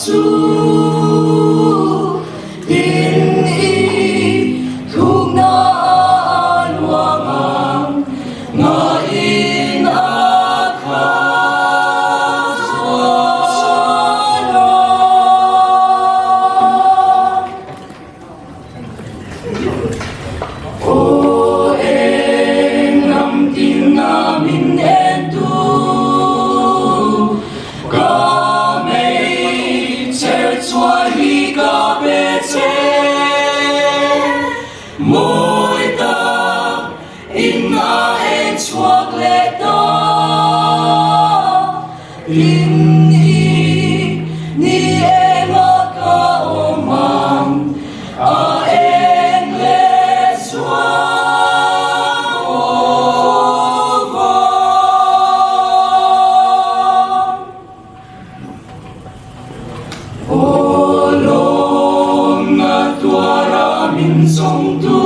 Su tin y thu na luang nga in O em nam tin namin etu ka mei cher chua hi ka be che moi ta in na en chuak le ta in ni em ka omam a en le Olom na tuara min song tu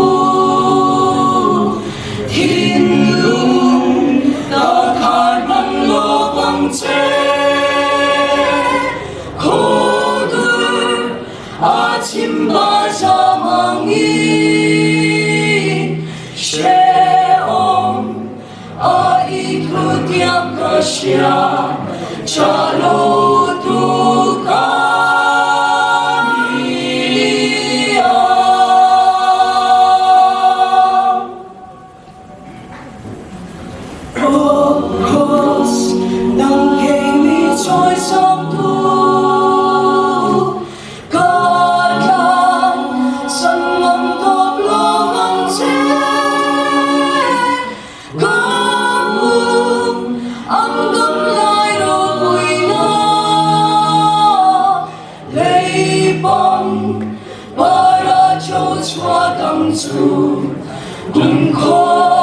Thiên lung ta khai man lo bằng che Khô tư a chim ba cha mang y She om a i thu tiap ka shia Cha lo tu ka Cross nang kay mi choi sam tu God kan san ngam top lo mang che God ang gam lai ro bui na lei bom para cho chua kam chu kun kho